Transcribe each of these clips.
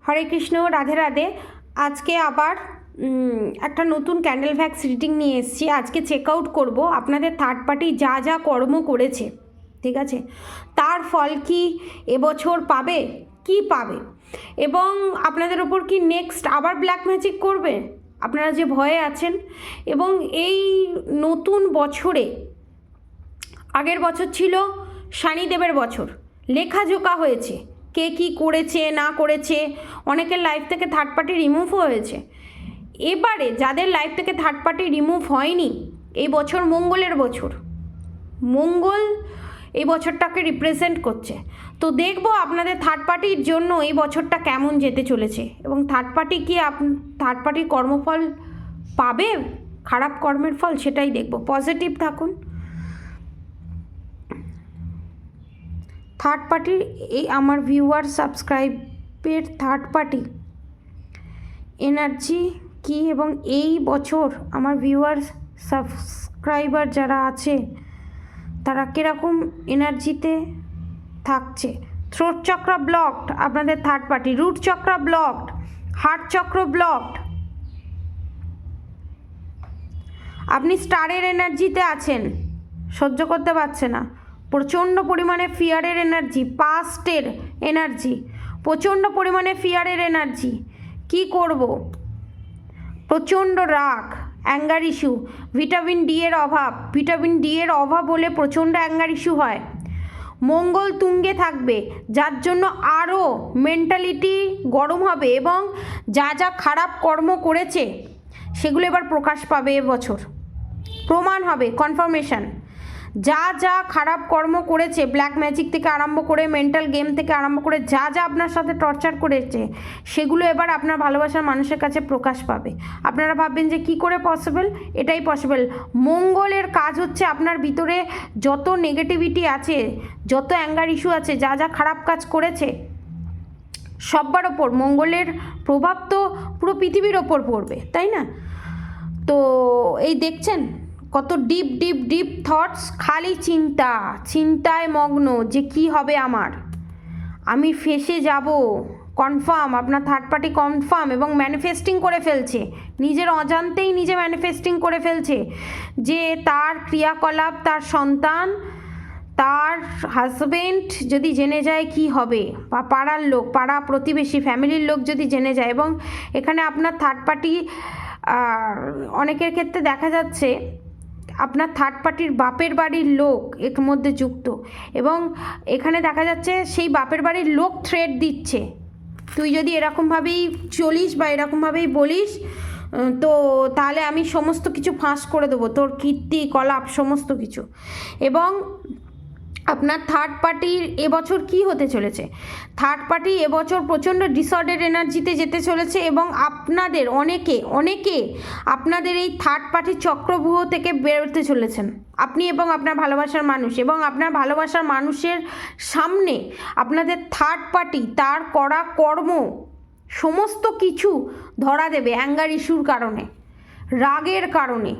হরে কৃষ্ণ, রাধে রাধে। আজকে আবার একটা নতুন ক্যান্ডেল ভ্যাক্স রিডিং নিয়ে এসেছি। আজকে চেক আউট করবো আপনাদের থার্ড পার্টি যা যা কর্ম করেছে, ঠিক আছে, তার ফল কি এবছর পাবে, কি পাবে, এবং আপনাদের ওপর কি নেক্সট আবার ব্ল্যাক ম্যাজিক করবে আপনারা যে ভয়ে আছেন। এবং এই নতুন বছরে, আগের বছর ছিল শনিদেবের বছর, লেখাজোকা হয়েছে কে কী করেছে না করেছে, অনেকের লাইফ থেকে থার্ড পার্টি রিমুভও হয়েছে। এবারে যাদের লাইফ থেকে থার্ড পার্টি রিমুভ হয়নি, এই বছর মঙ্গলের বছর, মঙ্গল এই বছরটাকে রিপ্রেজেন্ট করছে। তো দেখবো আপনাদের থার্ড পার্টির জন্য এই বছরটা কেমন যেতে চলেছে, এবং থার্ড পার্টি কি থার্ড পার্টির কর্মফল পাবে, খারাপ কর্মের ফল, সেটাই দেখব। পজিটিভ থাকুন। থার্ড পার্টির এই আমার ভিউয়ার সাবস্ক্রাইবের থার্ড পার্টি এনার্জি কি, এবং এই বছর আমার ভিউয়ার সাবস্ক্রাইবার যারা আছে তারা কীরকম এনার্জিতে থাকছে। থ্রোট চক্র ব্লকড আপনাদের থার্ড পার্টি, রুট চক্র ব্লকড, হার্ট চক্র ব্লকড, আপনি স্টারের এনার্জিতে আছেন, সহ্য করতে পারছে না, প্রচণ্ড পরিমাণে ফিয়ারের এনার্জি, পাস্টের এনার্জি, প্রচণ্ড পরিমাণে ফিয়ারের এনার্জি, কি করব, প্রচণ্ড রাগ, অ্যাঙ্গার ইস্যু, ভিটামিন ডি এর অভাব, ভিটামিন ডি এর অভাব হলে প্রচণ্ড অ্যাঙ্গার ইস্যু হয়। মঙ্গল তুঙ্গে থাকবে, যার জন্য আরও মেন্টালিটি গরম হবে, এবং যা যা খারাপ কর্ম করেছে সেগুলো এবার প্রকাশ পাবে এবছর, প্রমাণ হবে, কনফার্মেশন। যা যা খারাপ কর্ম করেছে, ব্ল্যাক ম্যাজিক থেকে আরম্ভ করে, মেন্টাল গেম থেকে আরম্ভ করে, যা যা আপনার সাথে টর্চার করেছে সেগুলো এবার আপনার ভালোবাসার মানুষের কাছে প্রকাশ পাবে। আপনারা ভাববেন যে কি করে পসিবল, এটাই পসিবল। মঙ্গলের কাজ হচ্ছে আপনার ভিতরে যত নেগেটিভিটি আছে, যত অ্যাঙ্গার ইস্যু আছে, যা যা খারাপ কাজ করেছে সবার ওপর মঙ্গলের প্রভাব তো পুরো পৃথিবীর ওপর পড়বে, তাই না? তো এই দেখছেন কত ডিপ ডিপ ডিপ থটস, খালি চিন্তা, চিন্তায় মগ্ন যে কি হবে আমার, আমি ফেসে যাব, কনফার্ম আপনার থার্ড পার্টি কনফার্ম, এবং ম্যানিফেস্টিং করে ফেলছে, নিজের অজান্তেই নিজে ম্যানিফেস্টিং করে ফেলছে যে তার ক্রিয়াকলাপ, তার সন্তান, তার হাজবেন্ড যদি জেনে যায় কি হবে, বা পাড়ার লোক, পাড়া প্রতিবেশী, ফ্যামিলির লোক যদি জেনে যায়। এবং এখানে আপনার থার্ড পার্টি অনেকের ক্ষেত্রে দেখা যাচ্ছে আপনার থার্ড পার্টির বাপের বাড়ির লোক এর মধ্যে যুক্ত, এবং এখানে দেখা যাচ্ছে সেই বাপের বাড়ির লোক থ্রেট দিচ্ছে, তুই যদি এরকমভাবেই চলিস বা এরকমভাবেই বলিস তো তাহলে আমি সমস্ত কিছু ফাঁস করে দেবো, তোর কীর্তি কলাপ সমস্ত কিছু। এবং আপনার থার্ড পার্টির এবছর কি হতে চলেছে, থার্ড পার্টি এবছর প্রচণ্ড ডিসঅর্ডার এনার্জিতে যেতে চলেছে, এবং আপনাদের অনেকে আপনাদের এই থার্ড পার্টির চক্রব্যূহ থেকে বেরোতে চলেছেন, আপনি এবং আপনার ভালোবাসার মানুষ। এবং আপনার ভালোবাসার মানুষের সামনে আপনাদের থার্ড পার্টি তার করা কর্ম সমস্ত কিছু ধরা দেবে, অ্যাঙ্গার ইস্যুর কারণে, রাগের কারণে,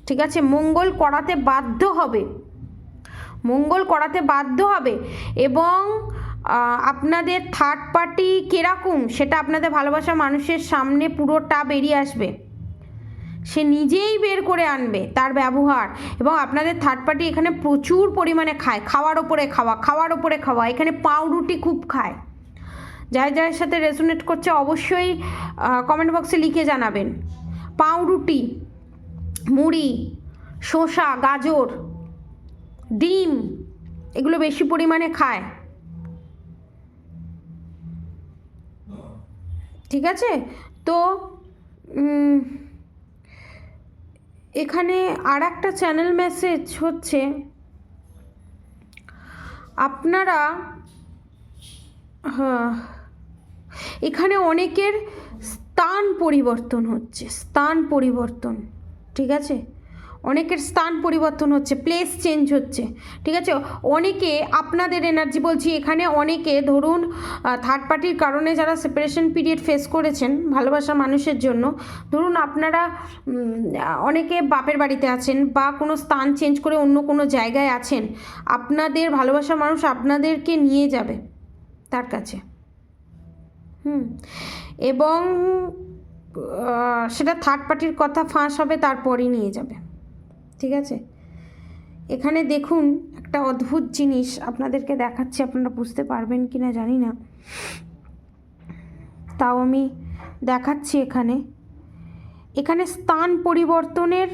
ঠিক আছে? মঙ্গল করাতে বাধ্য হবে, মঙ্গল করাতে বাধ্য হবে। এবং আপনাদের থার্ড পার্টি কীরকম সেটা আপনাদের ভালোবাসা মানুষের সামনে পুরোটা বেরিয়ে আসবে, সে নিজেই বের করে আনবে তার ব্যবহার। এবং আপনাদের থার্ড পার্টি এখানে প্রচুর পরিমাণে খায়, খাওয়ার ওপরে খাওয়া, খাওয়ার ওপরে খাওয়া, এখানে পাউরুটি খুব খায়। যার যার সাথে রেজোনেট করছে অবশ্যই কমেন্ট বক্সে লিখে জানাবেন। পাউরুটি, মুড়ি, শসা, গাজর, ডিম, এগুলো বেশি পরিমাণে খায়, ঠিক আছে? তো এখানে আর একটা চ্যানেল মেসেজ হচ্ছে, আপনারা এখানে অনেকের স্থান পরিবর্তন হচ্ছে, স্থান পরিবর্তন, ঠিক আছে? অনেকের স্থান পরিবর্তন হচ্ছে, প্লেস চেঞ্জ হচ্ছে, ঠিক আছে? অনেকে আপনাদের এনার্জি বলছি, এখানে অনেকে ধরুন থার্ড পার্টির কারণে যারা সেপারেশন পিরিয়ড ফেস করেছেন ভালোবাসা মানুষের জন্য, ধরুন আপনারা অনেকে বাপের বাড়িতে আছেন বা কোনো স্থান চেঞ্জ করে অন্য কোনো জায়গায় আছেন, আপনাদের ভালোবাসা মানুষ আপনাদেরকে নিয়ে যাবে তার কাছে, এবং সেটা থার্ড পার্টির কথা ফাঁস হবে, তারপরই নিয়ে যাবে। ঠিক আছে, এখানে দেখুন একটা অদ্ভুত জিনিস আপনাদেরকে দেখাচ্ছি, আপনারা বুঝতে পারবেন কি না জানি না, তাও আমি দেখাচ্ছি। এখানে স্থান পরিবর্তনের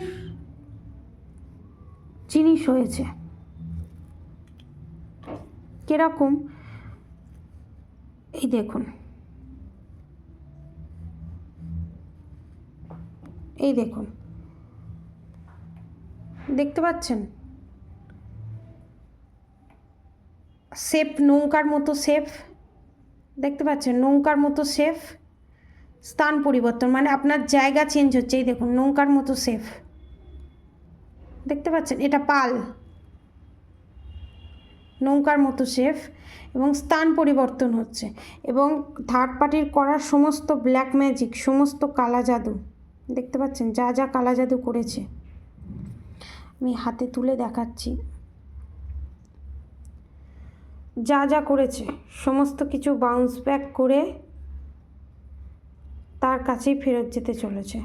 জিনিস হয়েছে। কিরকম, এই দেখুন, এই দেখুন, দেখতে পাচ্ছেন শেপ, নৌকার মতো শেপ, দেখতে পাচ্ছেন নৌকার মতো শেপ, স্থান পরিবর্তন মানে আপনার জায়গা চেঞ্জ হচ্ছে। এই দেখুন নৌকার মতো শেপ, দেখতে পাচ্ছেন, এটা পাল, নৌকার মতো শেপ, এবং স্থান পরিবর্তন হচ্ছে। এবং থার্ড পার্টির করার সমস্ত ব্ল্যাক ম্যাজিক, সমস্ত কালা জাদু, দেখতে পাচ্ছেন যা যা কালা জাদু করেছে, আমি হাতে তুলে দেখাচ্ছি। যা যা করেছে সমস্ত কিছু বাউন্স ব্যাক করে তার কাছেই ফেরত যেতে চলেছে।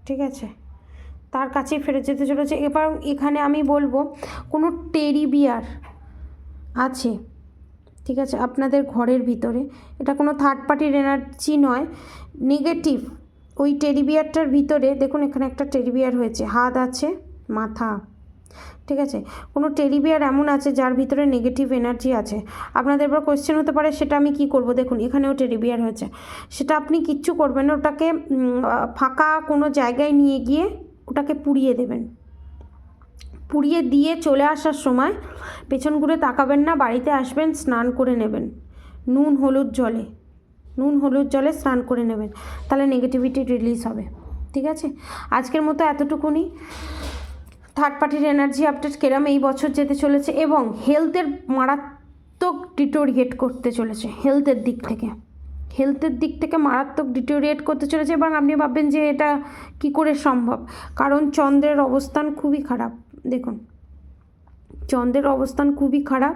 ঠিক আছে, তার কাছেই ফেরত যেতে চলেছে। এবার এখানে আমি বলবো কোনো টেডি বিয়ার আছে, ঠিক আছে, আপনাদের ঘরের ভিতরে, এটা কোনো থার্ড পার্টির এনার্জি নয়, নেগেটিভ। ওই টেডি বিয়ারটার ভিতরে দেখুন, এখানে একটা টেডি বিয়ার হয়েছে, হাত আছে, মাথা, ঠিক আছে, কোনো টেডি বিয়ার এমন আছে যার ভিতরে নেগেটিভ এনার্জি আছে। আপনাদের এবার কোয়েশ্চেন হতে পারে সেটা আমি কি করব। দেখুন এখানেও টেডি বিয়ার হয়েছে, সেটা আপনি কিচ্ছু করবেন না, ওটাকে ফাঁকা কোনো জায়গায় নিয়ে গিয়ে ওটাকে পুড়িয়ে দেবেন। পুড়িয়ে দিয়ে চলে আসার সময় পেছন ঘুরে তাকাবেন না, বাড়িতে আসবেন, স্নান করে নেবেন নুন হলুদ জলে স্নান করে নেবেন, তাহলে নেগেটিভিটি রিলিজ হবে। ঠিক আছে, আজকের মতো এতটুকুনি। থার্ড পার্টির এনার্জি আপডেট কেরাম এই বছর যেতে চলেছে, এবং হেলথের মারাত্মক ডিটোরিয়েট করতে চলেছে, হেলথের দিক থেকে মারাত্মক ডিটোরিয়েট করতে চলেছে। এবং আপনি ভাববেন যে এটা কি করে সম্ভব, কারণ চন্দ্রের অবস্থান খুবই খারাপ। দেখুন চন্দ্রের অবস্থান খুবই খারাপ,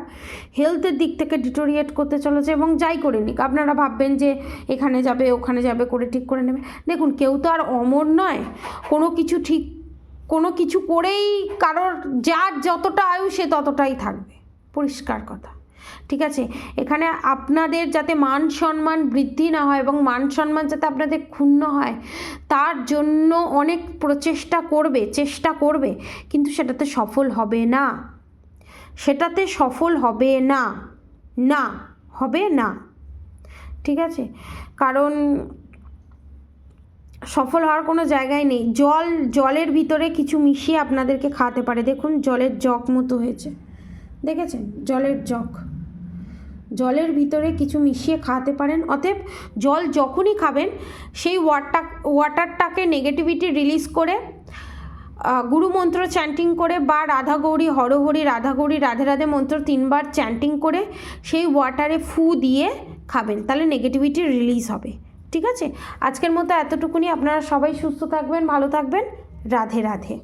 হেলথের দিক থেকে ডিটোরিয়েট করতে চলেছে। এবং যাই করে নিক, আপনারা ভাববেন যে এখানে যাবে ওখানে যাবে করে ঠিক করে নেবে। দেখুন কেউ তো আর অমর নয়, কোনো কিছু করেই কারোর যার যতটা আয়ু সে ততটাই থাকবে, পরিষ্কার কথা। ঠিক আছে, এখানে আপনাদের যাতে মান সম্মান বৃদ্ধি না হয় এবং মান সম্মান যাতে আপনাদের ক্ষুণ্ণ হয়, তার জন্য অনেক চেষ্টা করবে, কিন্তু সেটাতে সফল হবে না। ঠিক আছে, কারণ সফল হওয়ার কোনো জায়গায় নেই। জলের ভিতরে কিছু মিশিয়ে আপনাদেরকে খাওয়াতে পারে। দেখুন জলের জগ মতো হয়েছে, দেখেছেন, জলের ভিতরে কিছু মিশিয়ে খাওয়াতে পারেন। অতএব জল যখনই খাবেন সেই ওয়াটারটাকে নেগেটিভিটি রিলিজ করে গুরুমন্ত্র চ্যান্টিং করে, বা রাধা গৌরী হরহরি, রাধা গৌরী রাধে রাধে মন্ত্র 3 বার চ্যান্টিং করে সেই ওয়াটারে ফু দিয়ে খাবেন, তাহলে নেগেটিভিটি রিলিজ হবে। ঠিক আছে, আজকের মতো এতটুকুনি। আপনারা সবাই সুস্থ থাকবেন, ভালো থাকবেন, রাধে রাধে।